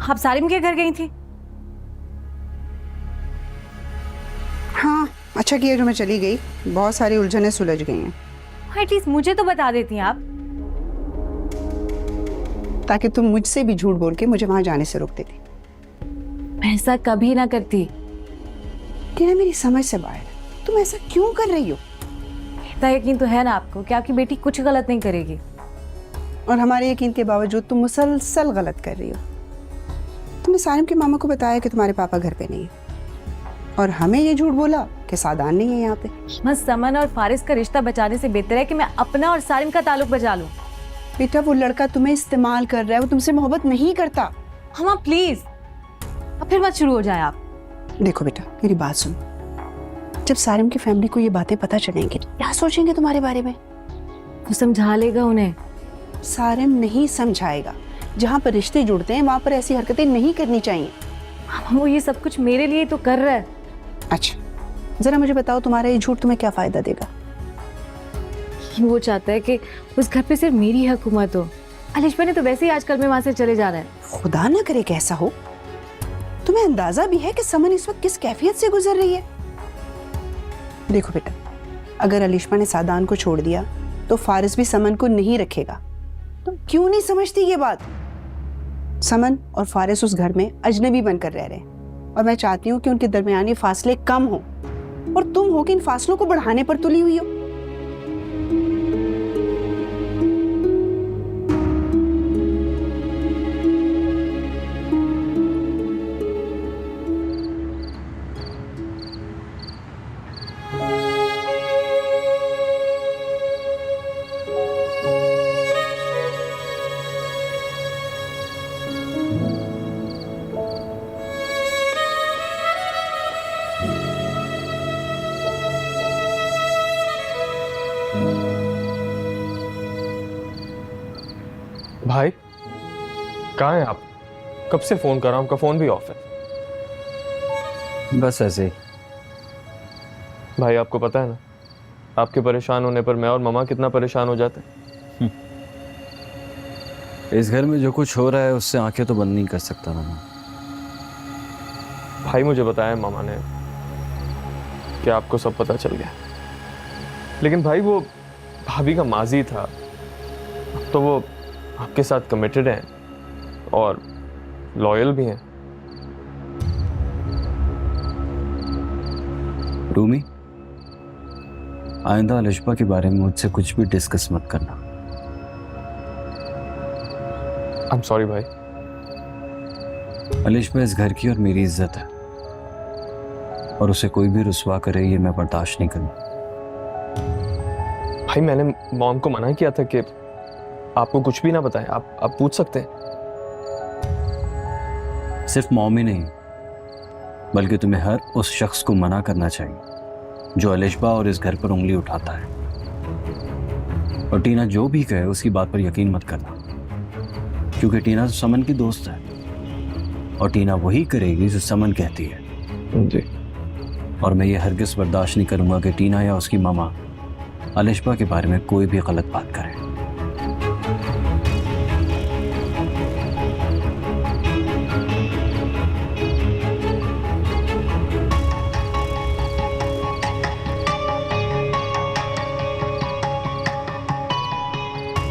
आप सारिम के घर गई थी? हाँ, अच्छा किया जो मैं चली गई, बहुत सारी उलझनें सुलझ गई हैं। एटलीस्ट मुझे तो बता देती आप। ताकि तुम मुझसे भी झूठ बोल के मुझे वहां जाने से रोक देती। मैं ऐसा कभी ना करती। टीना मेरी समझ से बाहर है, तुम ऐसा क्यों कर रही हो? इतना यकीन तो है ना आपको कि आपकी बेटी कुछ गलत नहीं करेगी। और हमारे यकीन के बावजूद तुम मुसलसल गलत कर रही हो। तुमने सारिम के मामा को बताया कि तुम्हारे पापा घर पे नहीं है, और हमें ये झूठ बोला कि सादान नहीं है यहाँ पे। बस समन और फारिस का रिश्ता बचाने से बेहतर है कि मैं अपना और सारिम का ताल्लुक बचा लूं। बेटा, वो लड़का तुम्हें इस्तेमाल कर रहा है, वो तुमसे मोहब्बत नहीं करता। हम प्लीज अब फिर मत शुरू हो जाए आप। देखो बेटा, मेरी बात सुनो। जब सारिम की फैमिली को ये बातें पता चलेंगी, क्या सोचेंगे तुम्हारे बारे में? वो समझा लेगा उन्हें। सारिम नहीं समझाएगा। जहाँ पर रिश्ते जुड़ते हैं वहां पर ऐसी हरकतें नहीं करनी चाहिए। वो ये सब कुछ मेरे लिए तो कर रहा है। अच्छा, जरा मुझे बताओ, तुम्हारा ये झूठ तुम्हें क्या फायदा देगा? वो चाहता है कि उस घर पे सिर्फ मेरी हुकूमत हो। अलिशा ने तो वैसे ही आजकल में वहां से चले जा रहा है। खुदा ना करे कि ऐसा हो। तुम्हें अंदाजा भी है कि समन इस वक्त किस कैफियत से गुजर रही है? देखो बेटा, अगर अलिशा ने सादान को छोड़ दिया तो फारिस भी समन को नहीं रखेगा। तुम क्यों नहीं समझती ये बात? समन और फारिस उस घर में अजनबी बनकर रह रहे हैं, और मैं चाहती हूँ कि उनके दरमियानी फासले कम हो, और तुम हो कि इन फासलों को बढ़ाने पर तुली हुई हो। भाई कहाँ हैं आप? कब से फोन कर रहा हूँ, आपका फोन भी ऑफ है। बस ऐसे ही। भाई आपको पता है ना, आपके परेशान होने पर मैं और ममा कितना परेशान हो जाते हैं। इस घर में जो कुछ हो रहा है उससे आंखें तो बंद नहीं कर सकता मामा। भाई मुझे बताया मामा ने कि आपको सब पता चल गया, लेकिन भाई वो भाभी का माजी था, अब तो वो आपके साथ कमिटेड हैं और लॉयल भी हैं। रूमी, आइंदा अलिशा के बारे में मुझसे कुछ भी डिस्कस मत करना। आई एम सॉरी भाई। अलिशा इस घर की और मेरी इज्जत है, और उसे कोई भी रुसवा करे ये मैं बर्दाश्त नहीं करूँ। भाई मैंने मॉम को मना किया था कि आपको कुछ भी ना बताएं, आप पूछ सकते हैं। सिर्फ मॉम ही नहीं, बल्कि तुम्हें हर उस शख्स को मना करना चाहिए जो अलिशा और इस घर पर उंगली उठाता है। और टीना जो भी कहे उसकी बात पर यकीन मत करना, क्योंकि टीना समन की दोस्त है, और टीना वही करेगी जो समन कहती है। जी। और मैं ये हरगिज़ बर्दाश्त नहीं करूंगा कि टीना या उसकी मामा अलिशा के बारे में कोई भी गलत बात करे।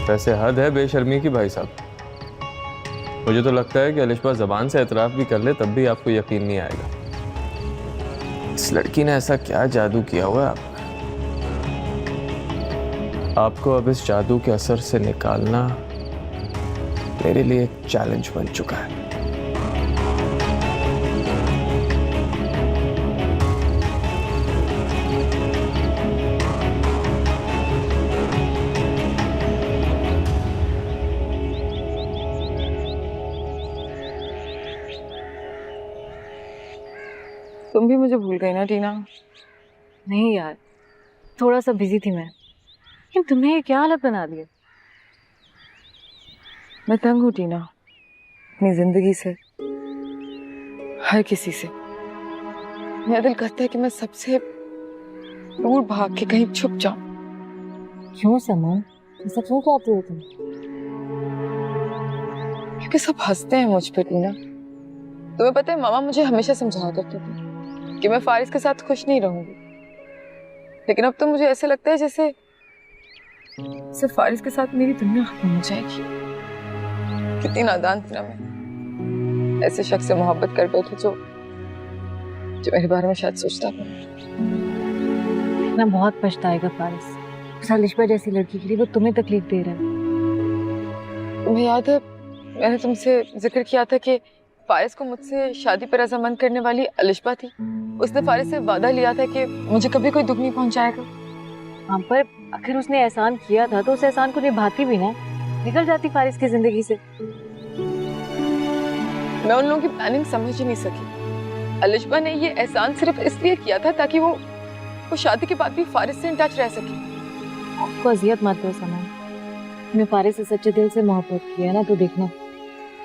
वैसे हद है बेशर्मी की भाई साहब। मुझे तो लगता है कि अलिशा जबान से एतराफ़ भी कर ले तब भी आपको यकीन नहीं आएगा। इस लड़की ने ऐसा क्या जादू किया हुआ है आप? आपको अब इस जादू के असर से निकालना मेरे लिए एक चैलेंज बन चुका है। तुम भी मुझे भूल गई ना टीना? नहीं यार, थोड़ा सा बिजी थी मैं, लेकिन तुमने ये क्या हालत बना दिया? मैं तंग हूँ टीना, अपनी जिंदगी से, हर किसी से। मेरा दिल करता है कि मैं सबसे दूर भाग के कहीं छुप जाऊं। क्यों समन, ऐसा क्यों कहते हो तुम? क्योंकि सब हंसते हैं मुझ पे टीना। तुम्हें पता है मामा मुझे हमेशा समझाया करते थे कि मैं फारिस के साथ खुश नहीं रहूंगी, लेकिन अब तो मुझे ऐसे लगता है जैसे सिर्फ फारिस के साथ मेरी दुनिया खत्म हो जाएगी। कितनी नादान थी ना मैं, ऐसे शख्स से मोहब्बत कर बैठी जो मेरे बारे में शायद सोचता था। ना बहुत पछताएगा फारिस, उस अलिशबा जैसी लड़की के लिए वो तुम्हें तकलीफ दे रहा है। तुम्हें याद है मैंने तुमसे जिक्र किया था कि फारिस को मुझसे शादी पर रजामंद करने वाली अलिशबा थी। उसने फारिस से वादा लिया था कि मुझे कभी कोई दुख नहीं पहुंचाएगा। हाँ, पर आखिर उसने एहसान किया था तो उस एहसान को निभाती भी ना, निकल जाती फारिस की जिंदगी से। मैं उन लोगों की प्लानिंग समझ ही नहीं सकी। अलिशबा ने ये एहसान सिर्फ इसलिए किया था ताकि वो शादी के बाद भी फारिस से इन टच रह सके। आपको अजियत मत दो समान, मैं फारिस से सच्चे दिल से मोहब्बत किया ना, तो देखना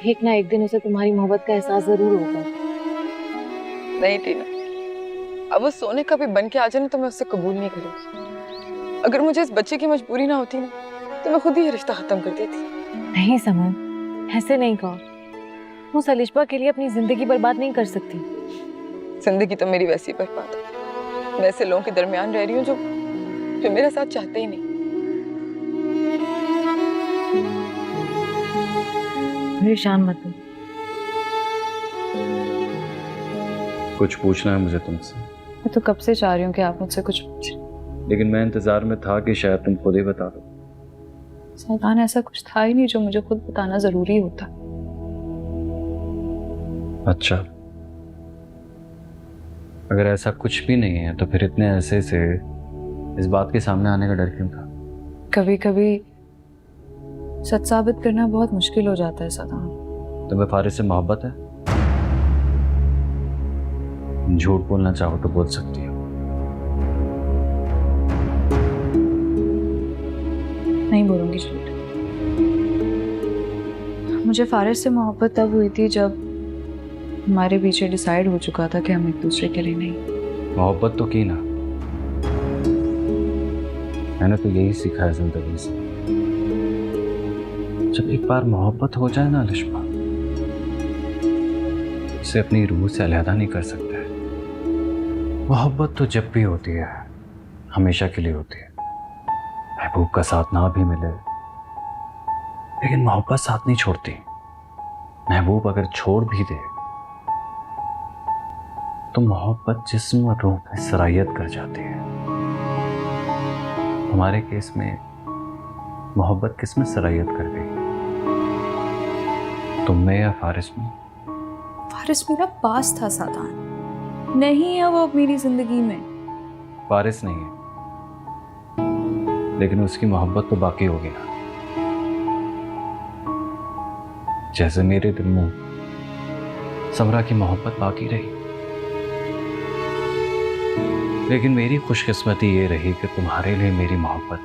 एक ना एक दिन उसे तुम्हारी मोहब्बत का एहसास जरूर होगा। नहीं टीना, अब वो सोने का भी बन के आ जाए ना तो मैं उससे कबूल नहीं करूंगी। अगर मुझे इस बच्चे की मजबूरी ना होती ना तो मैं खुद ही ये रिश्ता खत्म कर देती। नहीं समान, ऐसे नहीं कहो। उस अलिशबा के लिए अपनी जिंदगी बर्बाद नहीं कर सकती। जिंदगी तो मेरी वैसी बर्बाद है। मैं ऐसे लोगों के दरमियान रह रही हूँ जो मेरा साथ चाहते ही नहीं। परेशान मत हो। कुछ पूछना है मुझे तुमसे, मैं तो कब से चाह रही हूँ कि आप मुझसे कुछ पूछें, लेकिन मैं इंतजार में था कि शायद तुम खुद ही बता दो। सावधान, ऐसा कुछ था ही नहीं जो मुझे खुद बताना जरूरी होता। अच्छा, अगर ऐसा कुछ भी नहीं है तो फिर इतने ऐसे से इस बात के सामने आने का डर क्यों था? कभी कभी सच साबित करना बहुत मुश्किल हो जाता है सावधान। तुम्हें फारिस से मोहब्बत है? झूठ बोलना चाहो तो बोल सकती हो। नहीं बोलूंगी झूठ। मुझे फारिस से मोहब्बत तब हुई थी जब हमारे पीछे डिसाइड हो चुका था कि हम एक दूसरे के लिए नहीं। मोहब्बत तो की ना, मैंने तो यही सीखा है जिंदगी से। जब एक बार मोहब्बत हो जाए ना अलिशबा, उसे अपनी रूह से अलहदा नहीं कर सकते। मोहब्बत तो जब भी होती है हमेशा के लिए होती है। महबूब का साथ ना भी मिले लेकिन मोहब्बत साथ नहीं छोड़ती। महबूब अगर छोड़ भी दे तो मोहब्बत जिस्म और रूह में सरायत कर जाती है। हमारे केस में मोहब्बत किस में सरायत कर गई? तुम में या फारिस में? फारिस मेरा पास था सादान, नहीं है वो अब मेरी जिंदगी में। फारिस नहीं है लेकिन उसकी मोहब्बत तो बाकी होगी ना। जैसे मेरे दिल में समरा की मोहब्बत बाकी रही, लेकिन मेरी खुशकिस्मती ये रही कि तुम्हारे लिए मेरी मोहब्बत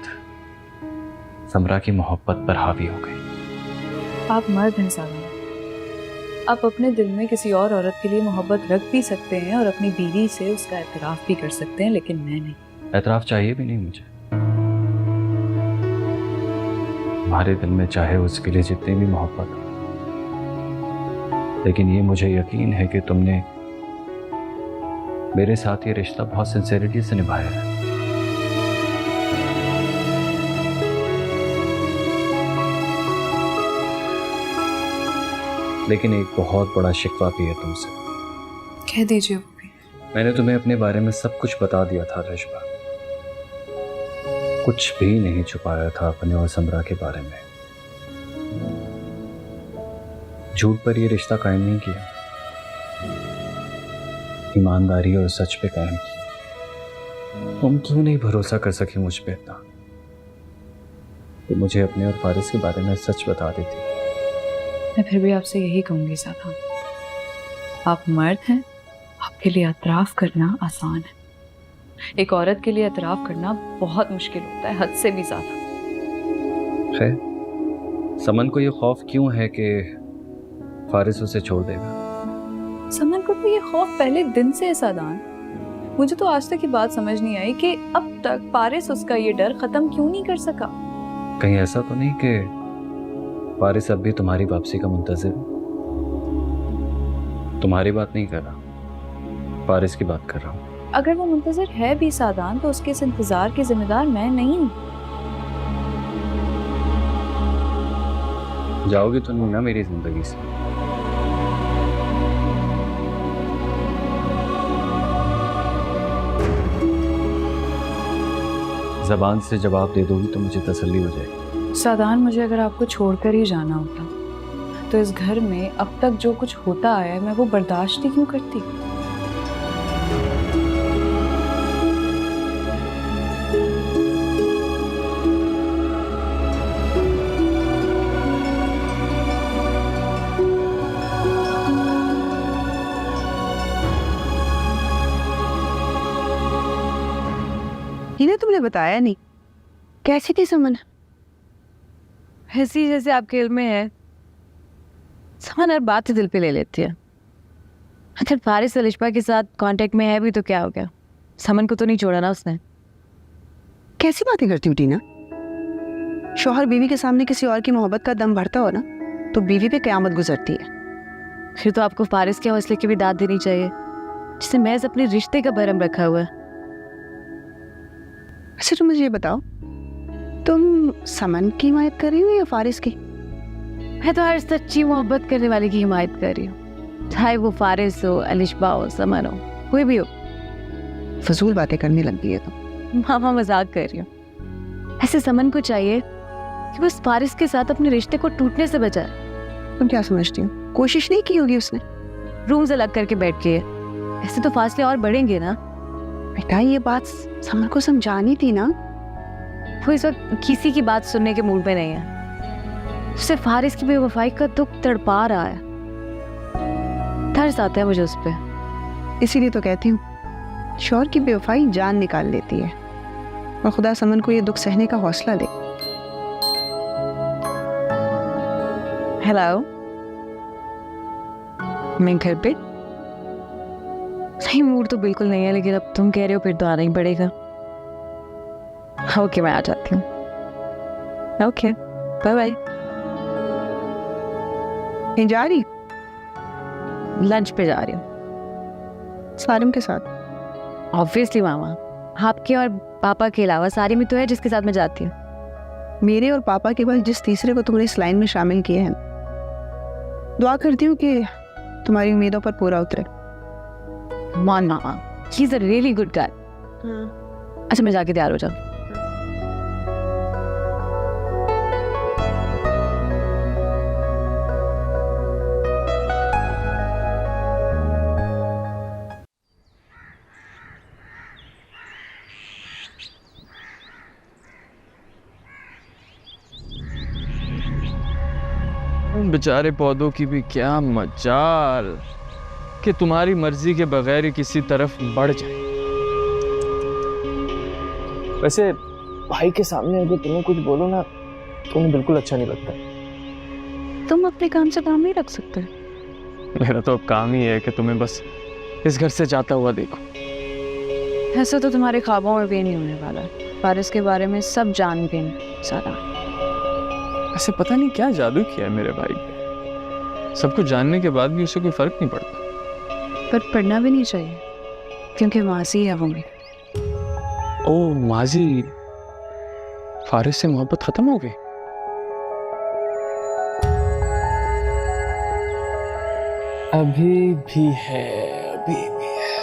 समरा की मोहब्बत पर हावी हो गई। आप मर्द हैं सादान, आप अपने दिल में किसी और औरत के लिए मोहब्बत रख भी सकते हैं और अपनी बीवी से उसका एतराफ़ भी कर सकते हैं, लेकिन मैं नहीं। एतराफ़ चाहिए भी नहीं मुझे। तुम्हारे दिल में चाहे उसके लिए जितनी भी मोहब्बत हो, लेकिन ये मुझे यकीन है कि तुमने मेरे साथ ये रिश्ता बहुत सिंसेरिटी से निभाया है। लेकिन एक बहुत बड़ा शिकवा भी है तुमसे। कह दीजिए वो भी। मैंने तुम्हें अपने बारे में सब कुछ बता दिया था अलिशबा, कुछ भी नहीं छुपाया था अपने और समरा के बारे में। झूठ पर ये रिश्ता कायम नहीं किया, ईमानदारी और सच पे कायम किया। तुम क्यों नहीं भरोसा कर सकी मुझ पे इतना? तो मुझे अपने और फारिस के बारे में सच बता देती। मैं फिर भी आपसे यही कहूंगी सादान, आप मर्द हैं, आपके लिए एतराफ़ करना आसान है। एक औरत के लिए एतराफ़ करना बहुत मुश्किल होता है, हद से भी ज्यादा। खैर, समन को ये खौफ क्यों है कि फारिस उसे छोड़ देगा? समन को तो ये खौफ पहले दिन से है सादान। मुझे तो आज तक ये बात समझ नहीं आई कि अब तक फारिस उसका ये डर खत्म क्यों नहीं कर सका। कहीं ऐसा तो नहीं कि फारिस अब भी तुम्हारी वापसी का मुंतज़िर है? तुम्हारी बात नहीं कर रहा, फारिस की बात कर रहा हूँ। अगर वो मुंतजर है भी सादान तो उसके इस इंतजार की जिम्मेदार मैं नहीं हूँ। जाओगी तो नहीं ना मेरी जिंदगी से? जबान से जवाब दे दोगी तो मुझे तसल्ली हो जाएगी। सादान, मुझे अगर आपको छोड़कर ही जाना होता तो इस घर में अब तक जो कुछ होता आया है मैं वो बर्दाश्त ही क्यों करती? टीना, तुमने बताया नहीं, कैसी थी समन? ऐसी जैसे आपके इल्म में है। समन हर बात ही दिल पे ले लेती है। अगर फारिस अलिशबा के साथ कांटेक्ट में है भी तो क्या हो गया, समन को तो नहीं छोड़ा ना उसने। कैसी बातें करती हूँ टीना? शौहर बीवी के सामने किसी और की मोहब्बत का दम भरता हो ना तो बीवी पे कयामत गुजरती है। फिर तो आपको फारिस के हौसले की भी दाद देनी चाहिए, जिसने महज अपने रिश्ते का भरम रखा हुआ है। अच्छा, तुम मुझे ये बताओ, तुम समन की हिमायत कर रही हो या फारिस की? मैं तो हर सच्ची मोहब्बत करने वाले की हिमायत कर रही हूँ, चाहे वो फारिस हो, अलिशबा हो, समन हो, कोई भी हो। फजूल बातें करने लग गई है तुम। मामा मजाक कर रही हूँ। ऐसे समन को चाहिए कि वो उस फारिस के साथ अपने रिश्ते को टूटने से बचाए। तुम क्या समझती हो, कोशिश नहीं की होगी उसने? रूम्स अलग करके बैठ के ऐसे तो फासले और बढ़ेंगे ना। बेटा, ये बात समन को समझानी थी ना। वो इस वक्त किसी की बात सुनने के मूड में नहीं है। उसे फारिस की बेवफाई का दुख तड़पा रहा है। तरस आता है मुझे उस पर। इसीलिए तो कहती हूँ, शौहर की बेवफाई जान निकाल लेती है, और खुदा समन को ये दुख सहने का हौसला दे। हेलो, मैं घर पे नहीं। मूड तो बिल्कुल नहीं है, लेकिन अब तुम कह रहे हो फिर तो आना ही पड़ेगा। ओके, मैं आ जाती हूँ। Okay, bye bye. कहीं जा रही? लंच पे जा रही हूँ सारिम के साथ? ऑब्वियसली मामा, आपके और पापा के अलावा सारी में तो है जिसके साथ मैं जाती हूँ। मेरे और पापा के बाद जिस तीसरे को तुमने इस लाइन में शामिल किए हैं, दुआ करती हूँ कि तुम्हारी उम्मीदों पर पूरा उतरे। मान मामा, he is a really good guy. अच्छा, मैं जाके तैयार हो जाऊँ। उन बेचारे पौधों की भी क्या मजाल कि तुम्हारी मर्जी के बगैर ही किसी तरफ बढ़ जाए। वैसे भाई के सामने अगर तुम्हें कुछ बोलो ना तो उन्हें बिल्कुल अच्छा नहीं लगता। तुम अपने काम से काम नहीं रख सकते? मेरा तो अब काम ही है कि तुम्हें बस इस घर से जाता हुआ देखो। ऐसा तो तुम्हारे ख्वाबों में भी नहीं होने वाला। फारिस के बारे में सब जान गए सारा। ऐसे पता नहीं क्या जादू किया है मेरे भाई पे। सब कुछ जानने के बाद भी उसे कोई फर्क नहीं पड़ता। पर पढ़ना भी नहीं चाहिए, क्योंकि मासी है वो। ओ माजी, फारिस से मोहब्बत खत्म हो गई? अभी भी है, अभी भी है।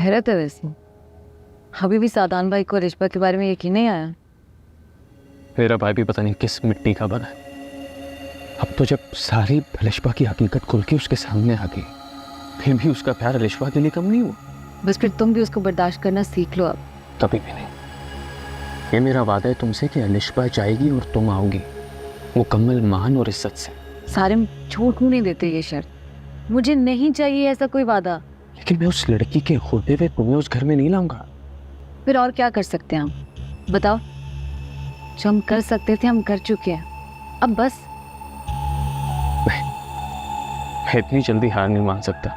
हैरत है वैसे, अभी भी सादान भाई को अलिशबा के बारे में यकीन नहीं आया। मेरा भाई भी पता नहीं किस मिट्टी का बना है। अब तो जब सारी अलिशबा की हकीकत खुल के उसके सामने आ गई, फिर भी उसका प्यार अलिशबा के लिए कम नहीं हुआ। बस फिर तुम भी उसको बर्दाश्त करना सीख लो अब। कभी भी नहीं। ये मेरा वादा है तुमसे कि अलिशबा जाएगी और तुम आओगी, मुकम्मल मान और इज्जत से। सारे छोड़ क्यों नहीं देते ये शर्त? मुझे नहीं चाहिए ऐसा कोई वादा। लेकिन मैं उस लड़की के होते हुए तुम्हें उस घर में नहीं लाऊंगा। फिर और क्या कर सकते हैं हम? बताओ। जो हम कर सकते थे हम कर चुके हैं, अब बस। मैं इतनी जल्दी हार नहीं मान सकता।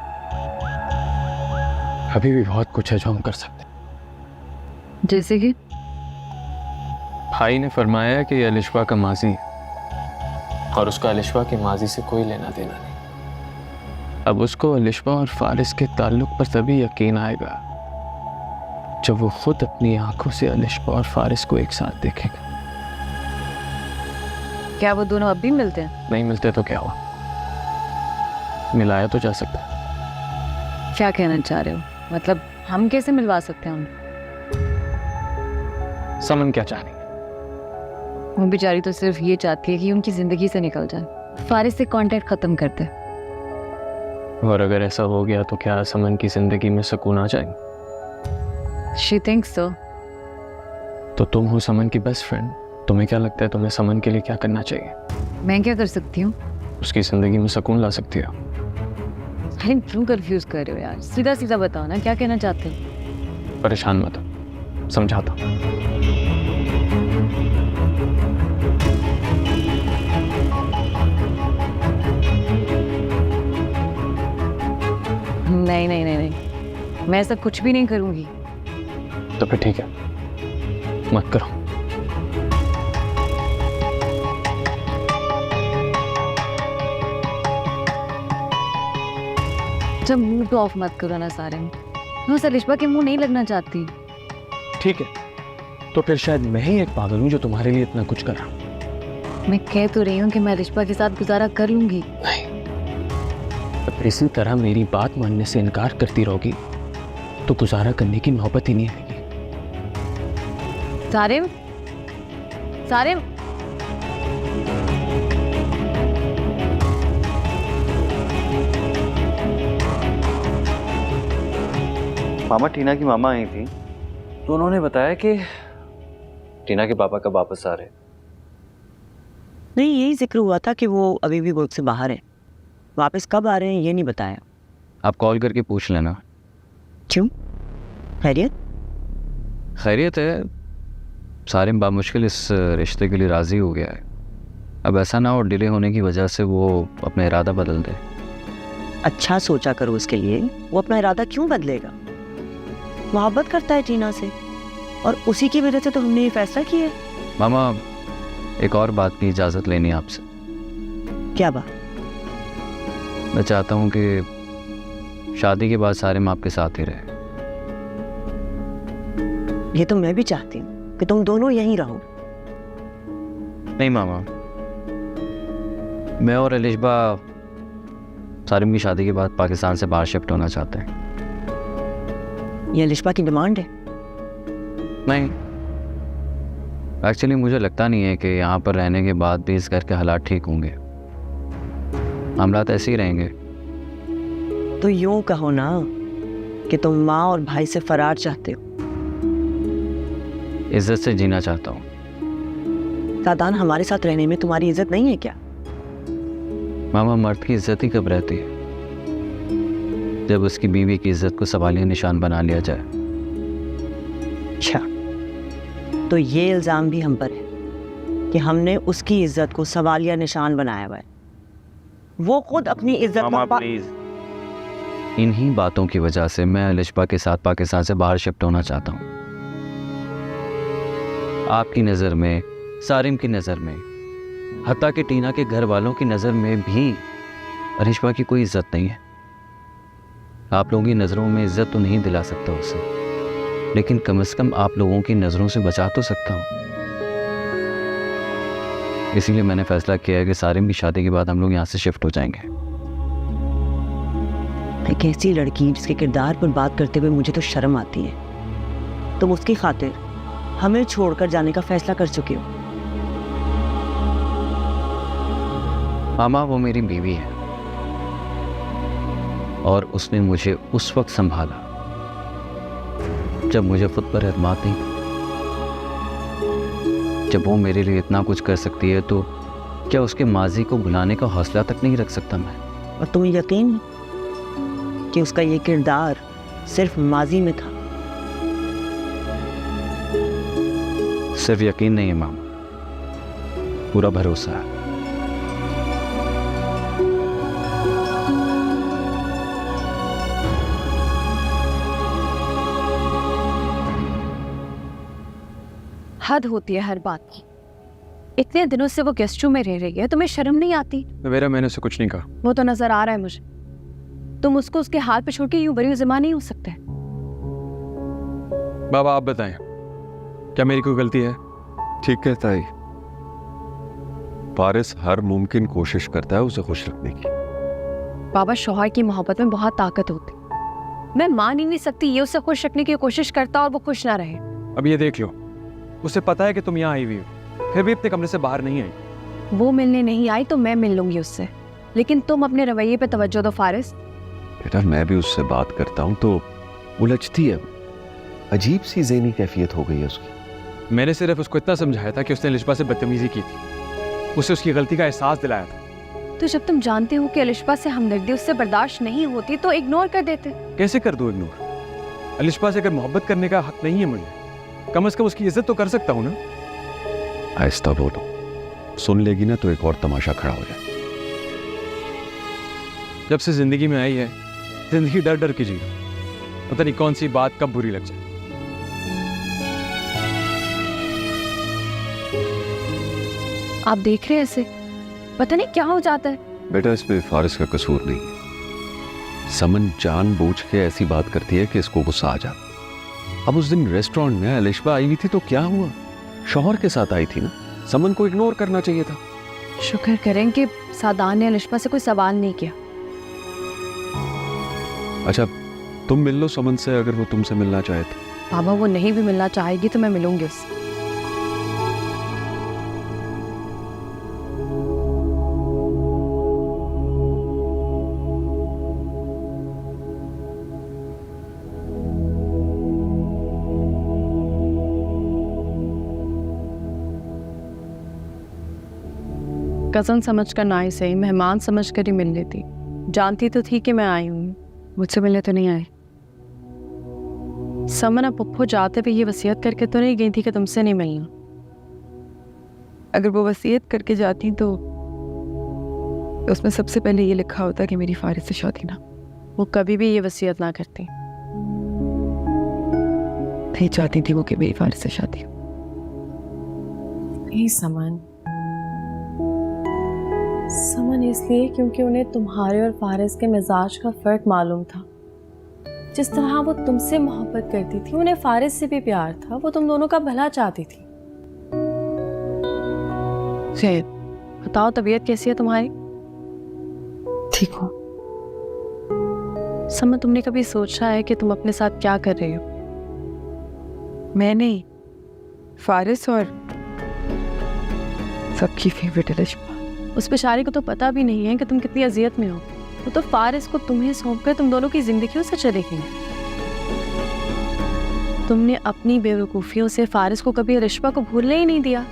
अभी भी बहुत कुछ है जो हम कर सकते हैं। जैसे कि भाई ने फरमाया कि ये अलिशबा का माजी है और उसका अलिशबा के माजी से कोई लेना देना नहीं। अब उसको अलिशबा और फारिस के ताल्लुक पर तभी यकीन आएगा जब वो खुद अपनी आंखों से अलिशबा और फारिस को एक साथ देखेगा। क्या वो दोनों अब भी मिलते हैं? नहीं मिलते तो क्या हुआ, मिलाया तो जा सकता है। क्या कहना चाह रहे हो? मतलब हम कैसे मिलवा सकते हैं उन्हें? समन क्या चाह रही है? वो बेचारी तो सिर्फ ये चाहती है कि उनकी जिंदगी से निकल जाए, फारिस से कांटेक्ट खत्म कर दे। और अगर ऐसा हो गया तो क्या समन की जिंदगी में सुकून आ जाएगा? शी थिंक्स सो। तो तुम हो समन की बेस्ट फ्रेंड, तुम्हें क्या लगता है तुम्हें समन के लिए क्या करना चाहिए? मैं क्या कर सकती हूँ? उसकी जिंदगी में सुकून ला सकती हो। अरे क्यों कंफ्यूज कर रहे हो यार? सीधा सीधा बताओ ना, क्या कहना चाहते हो? परेशान मत हो, समझाता हूं। नहीं नहीं नहीं नहीं, मैं ऐसा कुछ भी नहीं करूँगी। तो फिर ठीक है, मत करो। जब मुंह तो ऑफ मत करो ना सारे में। मैं उस अलिशबा के मुंह नहीं लगना चाहती। ठीक है, तो फिर शायद मैं ही एक पागल हूं जो तुम्हारे लिए इतना कुछ कर रहा हूं। मैं कह तो रही हूँ कि मैं अलिशबा के साथ गुजारा कर लूंगी। नहीं, अगर इसी तरह मेरी बात मानने से इनकार करती रहोगी तो गुजारा करने की नौबत ही नहीं आएगी। सारिम, सारिम, मामा टीना की मामा आई थी तो उन्होंने बताया कि टीना के पापा कब वापस आ रहे। नहीं, यही जिक्र हुआ था कि वो अभी भी मुल्क से बाहर है। वापस कब आ रहे हैं ये नहीं बताया। आप कॉल करके पूछ लेना। क्यों? खैरियत? खैरियत है, सारिम बामुश्किल इस रिश्ते के लिए राज़ी हो गया है। अब ऐसा ना हो डिले होने की वजह से वो अपना इरादा बदल दे। अच्छा सोचा करो उसके लिए। वो अपना इरादा क्यों बदलेगा? मोहब्बत करता है टीना से और उसी की वजह से तो हमने ये फैसला किया है। मामा, एक और बात की इजाज़त लेनी है आपसे। क्या बात? मैं चाहता हूँ कि शादी के बाद सारिम आपके साथ ही रहे। ये तो मैं भी चाहती हूँ कि तुम दोनों यहीं रहो। नहीं मामा, मैं और अलिशबा सारिम की शादी के बाद पाकिस्तान से बाहर शिफ्ट होना चाहते हैं। ये अलिशबा की डिमांड है? नहीं, एक्चुअली मुझे लगता नहीं है कि यहाँ पर रहने के बाद भी इस घर के हालात ठीक होंगे। हालात ऐसे ही रहेंगे। तो यूं कहो ना कि तुम माँ और भाई से फरार चाहते हो। इज्जत से जीना चाहता हूँ। सादान, हमारे साथ रहने में तुम्हारी इज्जत नहीं है क्या? मामा, मर्द की इज्जत ही कब रहती है? जब उसकी बीवी की इज्जत को सवालिया निशान बना लिया जाए। अच्छा, तो ये इल्ज़ाम भी हम पर है कि हमने उसकी इज्जत को सवालिया निशान बनाया हुआ है। वो खुद अपनी इज्जत मामा प्लीज, इन्हीं बातों की वजह से मैं अलिशबा के साथ पाकिस्तान से बाहर शिफ्ट होना चाहता हूँ। आपकी नज़र में, सारिम की नज़र में, हत्ता कि टीना के घर वालों की नज़र में भी अलिशबा की कोई इज्जत नहीं है। आप लोगों की नज़रों में इज्जत तो नहीं दिला सकता उसे, लेकिन कम से कम आप लोगों की नज़रों से बचा तो सकता हूँ। इसीलिए मैंने फैसला किया है कि सारिम की शादी के बाद हम लोग यहाँ से शिफ्ट हो जाएंगे। एक ऐसी लड़की जिसके किरदार पर बात करते हुए मुझे तो शर्म आती है, तुम उसकी खातिर हमें छोड़कर जाने का फैसला कर चुके हो। मामा, वो मेरी बीवी है और उसने मुझे उस वक्त संभाला जब मुझे खुद पर एतमाद नहीं था। जब वो मेरे लिए इतना कुछ कर सकती है तो क्या उसके माजी को भुलाने का हौसला तक नहीं रख सकता मैं? और तुम्हें यकीन है कि उसका ये किरदार सिर्फ माजी में था? सिर्फ यकीन नहीं है मामा, पूरा भरोसा है। हद होती है हर बात की। इतने दिनों से वो गेस्ट रूम में रह रही है, तुम्हें शर्म नहीं आती? मेरा मैंने उसे कुछ नहीं कहा। वो तो नजर आ रहा है मुझे। तुम उसको उसके हाथ पे छोड़ के यूं बरी ज़िम्मा नहीं हो सकते। बाबा आप बताएं, क्या मेरी कोई गलती है? ठीक कहता है, फारिस हर मुमकिन कोशिश करता है उसे खुश रखने की। बाबा, शौहर की मोहब्बत में बहुत ताकत होती। मैं मान ही नहीं सकती ये उसे खुश रखने की कोशिश करता और वो खुश ना रहे। अब ये देख लो, उसे पता है कि तुम यहाँ आई हुई हो, फिर भी अपने कमरे से बाहर नहीं आई। वो मिलने नहीं आई तो मैं मिल लूंगी उससे, लेकिन तुम अपने रवैये पे तवज्जो दो फारिस। बेटा मैं भी उससे बात करता हूँ तो उलझती है, अजीब सी ज़हनी कैफियत हो गई है उसकी। मैंने सिर्फ उसको इतना समझाया था कि उसने अलिशबा से बदतमीजी की थी, उसे उसकी गलती का एहसास दिलाया था। तो जब तुम जानते हो कि अलिशबा से हमदर्दी उससे बर्दाश्त नहीं होती तो इग्नोर कर देते। कैसे कर दूं इग्नोर? अलिशबा से अगर मोहब्बत करने का हक नहीं है मुझे, कम से कम उसकी इज्जत तो कर सकता हूँ ना। आहिस्ता बोलो, सुन लेगी ना तो एक और तमाशा खड़ा हो जाए। जब से जिंदगी में आई है, जिंदगी डर डर के जी, पता नहीं कौन सी बात कब बुरी लग जाए। आप देख रहे हैं ऐसे, पता नहीं क्या हो जाता है। बेटा इसमें फारिस का कसूर नहीं है। समन जानबूझ के ऐसी बात करती है कि इसको गुस्सा आ जाता। अब उस दिन रेस्टोरेंट में अलिशबा आई हुई थी तो क्या हुआ, शौहर के साथ आई थी ना, समन को इग्नोर करना चाहिए था। शुक्र करें कि सादान ने अलिशबा से कोई सवाल नहीं किया। अच्छा तुम मिल लो समन से अगर वो तुमसे मिलना चाहे तो। बाबा, वो नहीं भी मिलना चाहेगी तो मैं मिलूंगी उससे। कज़न समझ कर ना ही सही, मेहमान समझ कर ही मिल लेती। जानती तो थी कि मैं आई हूँ, मुझसे मिलने तो नहीं आई। समन पप्पू जाते हुए ये वसीयत करके तो नहीं गई थी कि तुमसे नहीं मिलना। अगर वो वसीयत करके जाती तो उसमें सबसे पहले ये लिखा होता कि मेरी फारिस से शादी ना। वो कभी भी ये वसीयत ना करती। नहीं चाहती थी वो कि मेरी फारिस से शादी हो। नहीं समन इसलिए क्योंकि उन्हें तुम्हारे और फारिस के मिजाज का फर्क मालूम था। जिस तरह वो तुमसे मोहब्बत करती थी, उन्हें फारिस से भी प्यार था। वो तुम दोनों का भला चाहती थी। सैयद, बताओ तबीयत कैसी है तुम्हारी? ठीक हो? समन, तुमने कभी सोचा है कि तुम अपने साथ क्या कर रही हो? मैं नहीं, फारिस और सबकी फेवरेट अलिशबा। उस बेचारी को तो पता भी नहीं है कि तुम कितनी अजियत में हो। वो तो फारिस को तुम्हें सौंपकर तुम दोनों की जिंदगियों से चले गए। तुमने अपनी बेवकूफियों से फारिस को कभी अलिशबा को भूलने ही नहीं दिया।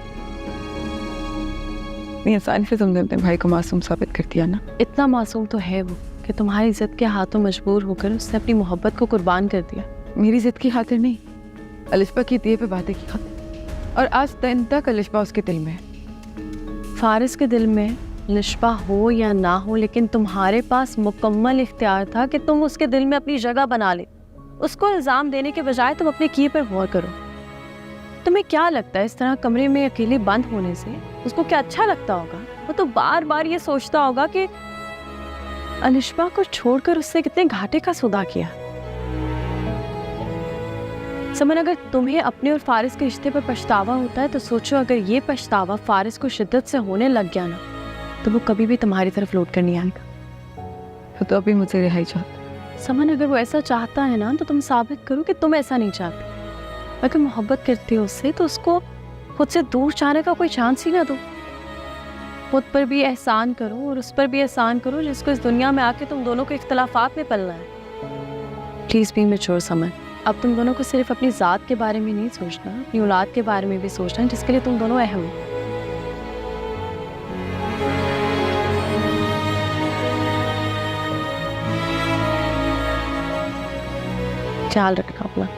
नहीं, आसानी से तुमने अपने भाई को मासूम साबित कर दिया ना। इतना मासूम तो है वो कि तुम्हारी जिद के हाथों मजबूर होकर उसने अपनी मोहब्बत को कुर्बान कर दिया। मेरी जिद की खातिर नहीं, अलिशबा की दिए पे बातें की खातिर। और आज दिन तक अलिशबा उसके दिल में है। फारिस के दिल में अलिशबा हो या ना हो, लेकिन तुम्हारे पास मुकम्मल इख्तियार था कि तुम उसके दिल में अपनी जगह बना ले। उसको इल्ज़ाम देने के बजाय तुम अपने किए पर गौर करो। तुम्हें क्या लगता है इस तरह कमरे में अकेले बंद होने से उसको क्या अच्छा लगता होगा? वो तो बार बार ये सोचता होगा कि अलिशबा को छोड़कर उससे कितने घाटे का सौदा किया। समन, अगर तुम्हें अपने और फारिस के रिश्ते पर पछतावा होता है तो सोचो, अगर ये पछतावा फारिस को शिद्दत से होने लग गया ना तो वो कभी भी तुम्हारी तरफ लौट कर नहीं आएगा। तो अभी मुझसे रिहाई चाहता। समन, अगर वो ऐसा चाहता है ना तो तुम साबित करो कि तुम ऐसा नहीं चाहते। अगर मोहब्बत करते हो उससे तो उसको खुद से दूर जाने का कोई चांस ही ना दो। खुद पर भी एहसान करो और उस पर भी एहसान करो जिसको इस दुनिया में आके तुम दोनों को इख्तलाफात में पलना है। प्लीज़ बी मैच्योर समन। अब तुम दोनों को सिर्फ अपनी ज़ात के बारे में नहीं सोचना, अपनी औलाद के बारे में भी सोचना है जिसके लिए तुम दोनों अहम हो। ख्याल रखना अपना।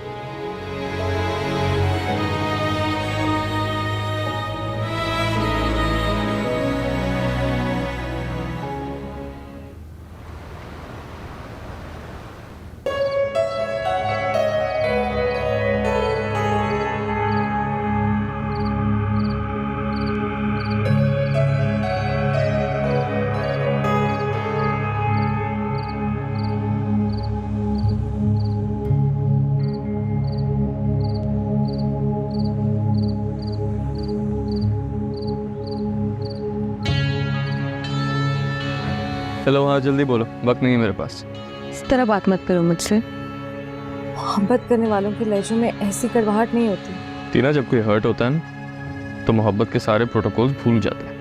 हेलो, हाँ जल्दी बोलो, वक्त नहीं है मेरे पास। इस तरह बात मत करो मुझसे। मोहब्बत करने वालों के लहजों में ऐसी कड़वाहट नहीं होती। टीना, जब कोई हर्ट होता है ना तो मोहब्बत के सारे प्रोटोकॉल भूल जाते हैं।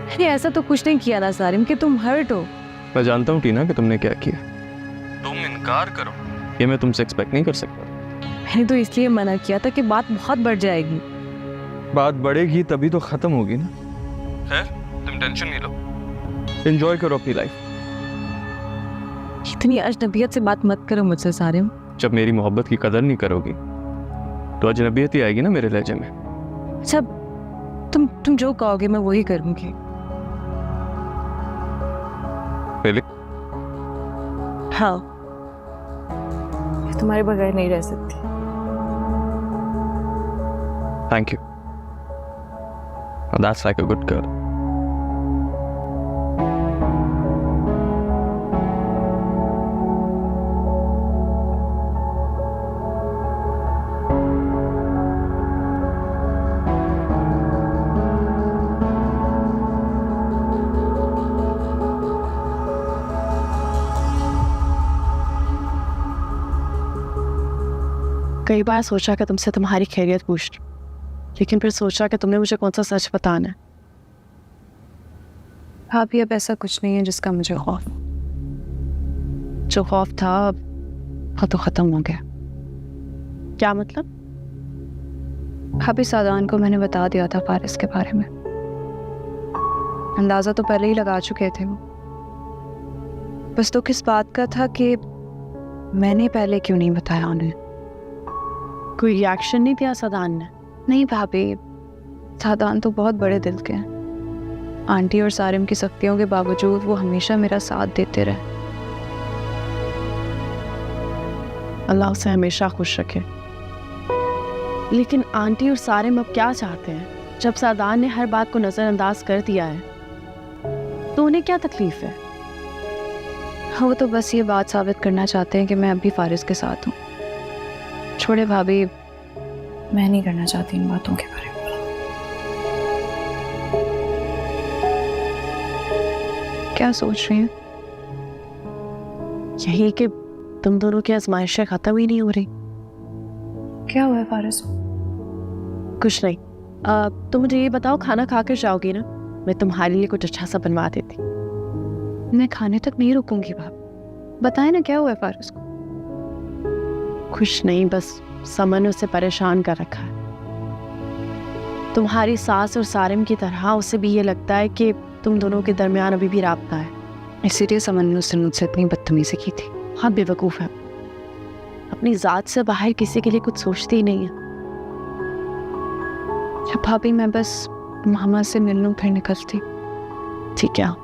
अरे ऐसा तो कुछ नहीं किया ना सारिम कि तुम हर्ट हो। मैं जानता हूँ टीना कि तुमने क्या किया। तुम इनकार करो ये मैं तुमसे एक्सपेक्ट नहीं कर सकता। मैंने तो इसलिए मना किया था कि बात बहुत बढ़ जाएगी। बात बढ़ेगी तभी तो खत्म होगी ना। खैर, तुम टेंशन नहीं लो, एंजॉय करो अपनी लाइफ। इतनी अजनबियत से बात मत करो मुझसे सारिम। जब मेरी मोहब्बत की कदर नहीं करोगी तो अजनबियत ही आएगी ना मेरे लहजे में। अच्छा, तुम जो कहोगे मैं वही करूंगी। पहले हाँ, मैं तुम्हारे बगैर नहीं रह सकती। Thank you, that's like a good girl. कई बार सोचा कि तुमसे तुम्हारी खैरियत पूछ लूं, लेकिन फिर सोचा कि तुमने मुझे कौन सा सच बताना है। भाभी अब ऐसा कुछ नहीं है जिसका मुझे खौफ। जो खौफ था वो तो खत्म हो गया। क्या मतलब? भाभी, सादान को मैंने बता दिया था फारिस के बारे में। अंदाजा तो पहले ही लगा चुके थे वो। बस दुख इस बात का था कि मैंने पहले क्यों नहीं बताया उन्हें। कोई रिएक्शन नहीं दिया सादान ने? नहीं भाभी, सादान तो बहुत बड़े दिल के हैं। आंटी और सारिम की सख्तियों के बावजूद वो हमेशा मेरा साथ देते रहे। अल्लाह उसे हमेशा खुश रखे। लेकिन आंटी और सारिम अब क्या चाहते हैं? जब सादान ने हर बात को नज़रअंदाज कर दिया है तो उन्हें क्या तकलीफ है? वो तो बस ये बात साबित करना चाहते हैं कि मैं अब भी फारिस के साथ हूँ। छोड़े भाभी, मैं नहीं करना चाहती इन बातों के बारे में। क्या सोच रही हैं? यही कि तुम दोनों की आजमाइशें खत्म ही नहीं हो रही। क्या हुआ है फारिस? कुछ नहीं। तुम मुझे ये बताओ, खाना खा कर जाओगी ना? मैं तुम्हारे लिए कुछ अच्छा सा बनवा देती। मैं खाने तक नहीं रुकूंगी भाभी। बताए ना क्या हुआ है फारिस को? कुछ नहीं, बस समन उसे परेशान कर रखा है। तुम्हारी सास और सारिम की तरह उसे भी ये लगता है कि तुम दोनों के दरमियान अभी भी राब्ता है। इसीलिए समन ने उससे मुझसे इतनी बदतमीजी की थी। बहुत बेवकूफ़ है, अपनी ज़ात से बाहर किसी के लिए कुछ सोचती ही नहीं है। भाभी, मैं बस मामा से मिल लूं फिर निकलती। ठीक है।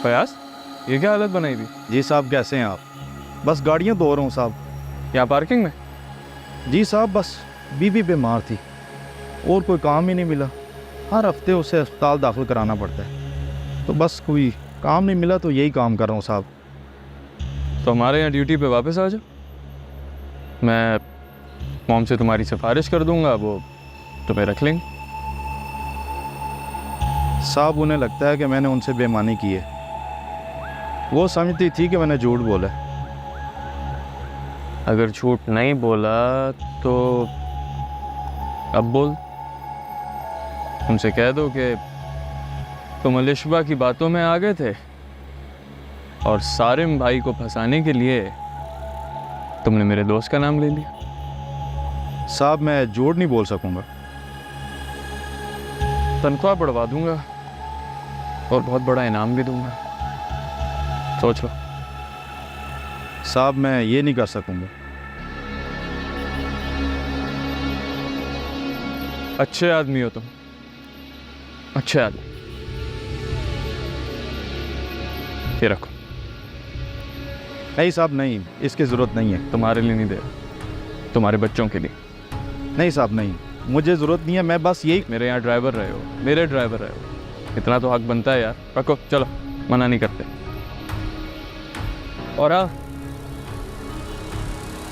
फयाज, ये क्या हालत बनाई थी? जी साहब, कैसे हैं आप? बस गाड़ियाँ धो रहा हूँ साहब। यहाँ पार्किंग में? जी साहब, बस बीबी बीमार थी और कोई काम ही नहीं मिला। हर हफ्ते उसे अस्पताल दाखिल कराना पड़ता है, तो बस कोई काम नहीं मिला तो यही काम कर रहा हूँ साहब। तो हमारे यहाँ ड्यूटी पे वापस आ जाओ। मैं मॉम से तुम्हारी सिफारिश कर दूंगा, वो तुम्हें रख लेंगे। साहब, उन्हें लगता है कि मैंने उनसे बेईमानी की है। वो समझती थी कि मैंने झूठ बोला। अगर झूठ नहीं बोला तो अब बोल। उनसे कह दो कि तुम अलिशबा की बातों में आ गए थे और सारिम भाई को फंसाने के लिए तुमने मेरे दोस्त का नाम ले लिया। साहब, मैं झूठ नहीं बोल सकूंगा। तनख्वाह बढ़वा दूंगा और बहुत बड़ा इनाम भी दूंगा, सोच लो। साहब, मैं ये नहीं कर सकूंगा। अच्छे आदमी हो तुम, अच्छे आदमी। ये रखो। नहीं साहब, नहीं, इसकी ज़रूरत नहीं है। तुम्हारे लिए नहीं दे रहा, तुम्हारे बच्चों के लिए। नहीं साहब, नहीं, मुझे ज़रूरत नहीं है। मैं बस यही। मेरे यहाँ ड्राइवर रहे हो, मेरे ड्राइवर रहे हो, इतना तो हक बनता है यार। रखो, चलो, मना नहीं करते। और हाँ,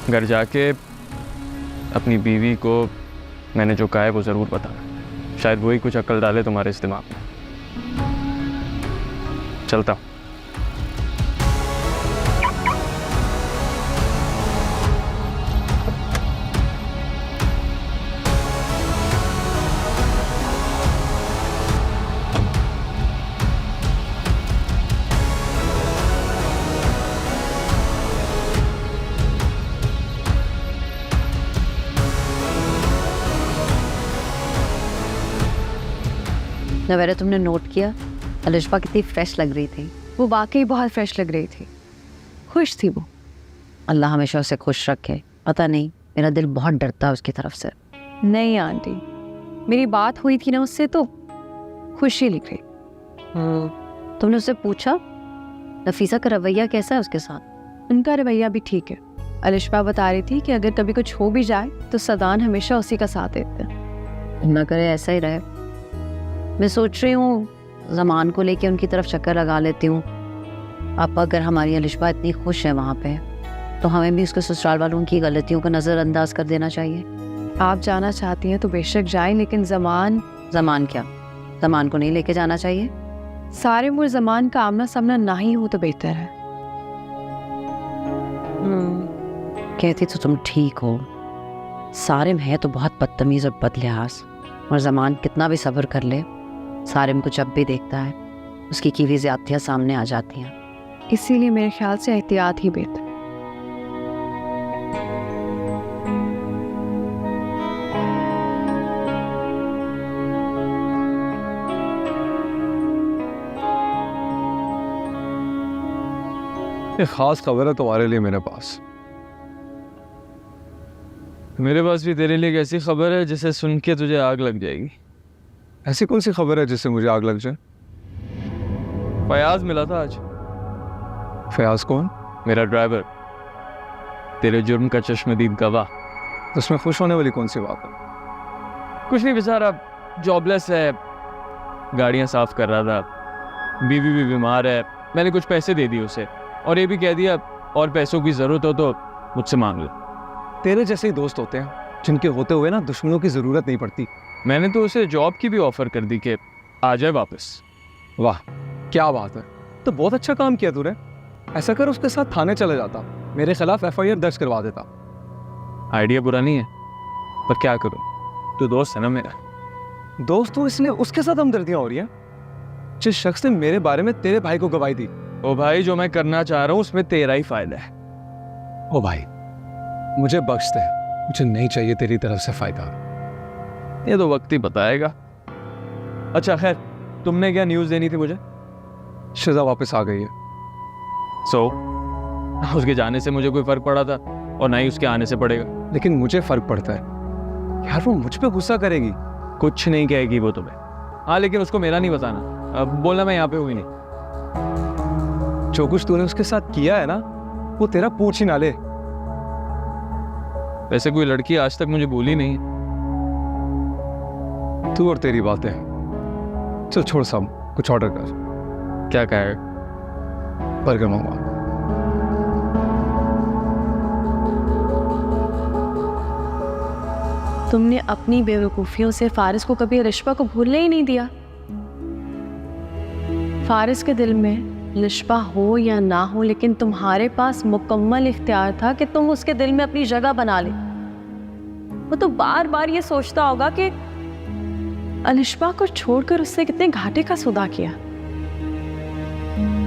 घर जाके अपनी बीवी को मैंने जो कहा है वो ज़रूर बताना, शायद वही कुछ अक्ल डाले तुम्हारे इस दिमाग में। चलता हूँ। नवेरा, तुमने नोट किया अलिशबा कितनी फ्रेश लग रही थी? वो वाकई बहुत फ्रेश लग रही थी, खुश थी वो। अल्लाह हमेशा उसे खुश रखे। पता नहीं, मेरा दिल बहुत डरता है उसकी तरफ से। नहीं आंटी, मेरी बात हुई थी ना उससे तो खुशी लिख रही। तुमने उससे पूछा नफीसा का रवैया कैसा है उसके साथ? उनका रवैया भी ठीक है। अलिशबा बता रही थी कि अगर कभी कुछ हो भी जाए तो सदान हमेशा उसी का साथ देते हैं। ना करे ऐसा ही रहे। मैं सोच रही हूँ ज़मान को लेके उनकी तरफ चक्कर लगा लेती हूँ। अब अगर हमारी अलिशबा इतनी खुश है वहाँ पे, तो हमें भी उसके ससुराल वालों की गलतियों को नज़रअंदाज कर देना चाहिए। आप जाना चाहती हैं तो बेशक जाएं, लेकिन ज़मान क्या ज़मान को नहीं लेके जाना चाहिए? सारे मुर ज़मान का आमना सामना ना ही हो तो बेहतर है। कहती तो तुम ठीक हो। सारिम है तो बहुत बदतमीज़ और बदलिहाज, और ज़मान कितना भी सब्र कर ले, सारिम को जब भी देखता है उसकी की भी ज़्यादतियाँ सामने आ जाती हैं। इसीलिए मेरे ख्याल से एहतियात ही बेहतर। एक खास खबर है तुम्हारे लिए मेरे पास। मेरे पास भी तेरे लिए एक ऐसी खबर है जिसे सुन के तुझे आग लग जाएगी। ऐसी कौन सी खबर है जिससे मुझे आग लग जाए? फयाज मिला था आज। फयाज कौन? मेरा ड्राइवर, तेरे जुर्म का चश्मदीद गवाह। उसमें खुश होने वाली कौन सी बात है? कुछ नहीं, बेचारा जॉबलेस है, गाड़ियां साफ कर रहा था, बीवी भी बीमार है। मैंने कुछ पैसे दे दिए उसे, और ये भी कह दिया और पैसों की ज़रूरत हो तो मुझसे मांग ले। तेरे जैसे ही दोस्त होते हैं जिनके होते हुए ना दुश्मनों की ज़रूरत नहीं पड़ती। मैंने तो उसे जॉब की भी ऑफ़र कर दी कि आ जाए वापस। वाह, क्या बात है। तो बहुत अच्छा काम किया तूने। ऐसा कर, उसके साथ थाने चले जाता, मेरे खिलाफ FIR दर्ज करवा देता। आइडिया बुरा नहीं है, पर क्या करूं, तू दोस्त है ना मेरा। दोस्त तो इसलिए उसके साथ हमदर्दियां हो रही हैं जिस शख्स ने मेरे बारे में तेरे भाई को गवाही दी। ओ भाई, जो मैं करना चाह रहा हूं उसमें तेरा ही फायदा है। ओ भाई, मुझे बख्श दे, मुझे नहीं चाहिए तेरी तरफ से फायदा। ये तो वक्त ही बताएगा। अच्छा खैर, तुमने क्या न्यूज़ देनी थी मुझे? शिजा वापस आ गई है। उसके जाने से मुझे कोई फर्क पड़ा था और ना ही उसके आने से पड़ेगा। लेकिन मुझे फर्क पड़ता है यार, वो मुझ पे गुस्सा करेगी। कुछ नहीं कहेगी वो तुम्हें। हाँ, लेकिन उसको मेरा नहीं बताना। अब बोलना मैं यहाँ पे हुई नहीं। जो कुछ तूने उसके साथ किया है ना, वो तेरा पूछ ही ना ले। वैसे कोई लड़की आज तक मुझे भूली नहीं। तू और तेरी बातें। चल छोड़, सब कुछ ऑर्डर कर। क्या कहे? बर्गर मंगवा। तुमने अपनी बेवकूफ़ियों से फारिस को कभी अलिशबा को भूलने ही नहीं दिया। फारिस के दिल में अलिशबा हो या ना हो, लेकिन तुम्हारे पास मुकम्मल इख्तियार था कि तुम उसके दिल में अपनी जगह बना ले। वो तो बार बार ये सोचता होगा कि अलिशबा को छोड़कर उससे कितने घाटे का सौदा किया।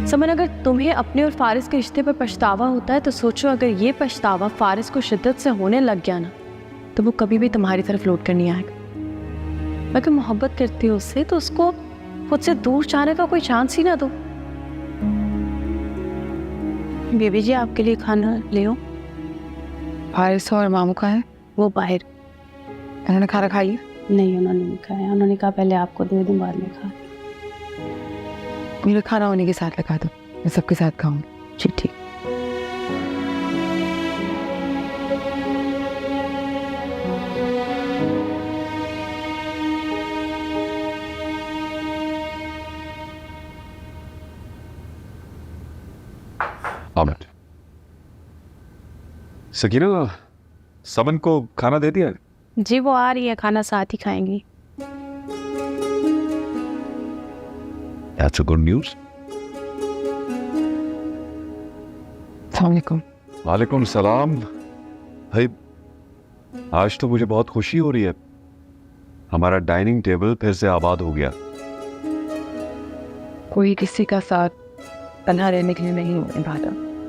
समन, अगर तुम्हें अपने और फारिस के रिश्ते पर पछतावा होता है तो सोचो, अगर ये पछतावा फारिस को शिद्दत से होने लग गया ना, तो वो कभी भी तुम्हारी तरफ लौट कर नहीं आएगा। अगर मोहब्बत करती हो उससे तो उसको खुद से दूर जाने का कोई चांस ही ना दो। बेबी जी, आपके लिए खाना ले आओ। फारिस और मामू का है? वो बाहर। उन्होंने खाना खा लिया? नहीं, उन्होंने नहीं खाया। उन्होंने कहा पहले आपको दे दूं, बाद में खा। मेरा खाना उन्हीं के साथ लगा दो, मैं सबके साथ खाऊंगी। ठीक ठीक। सकीना, समन को खाना दे दिया? जी वो आ रही है, खाना साथ ही खाएंगी। That's a good news. अस्सलामुअलैकुम। वालेकुम सलाम। भाई, आज तो मुझे बहुत खुशी हो रही है। हमारा डाइनिंग टेबल फिर से आबाद हो गया। कोई किसी का साथ तन्हा रहने के लिए नहीं निभाता।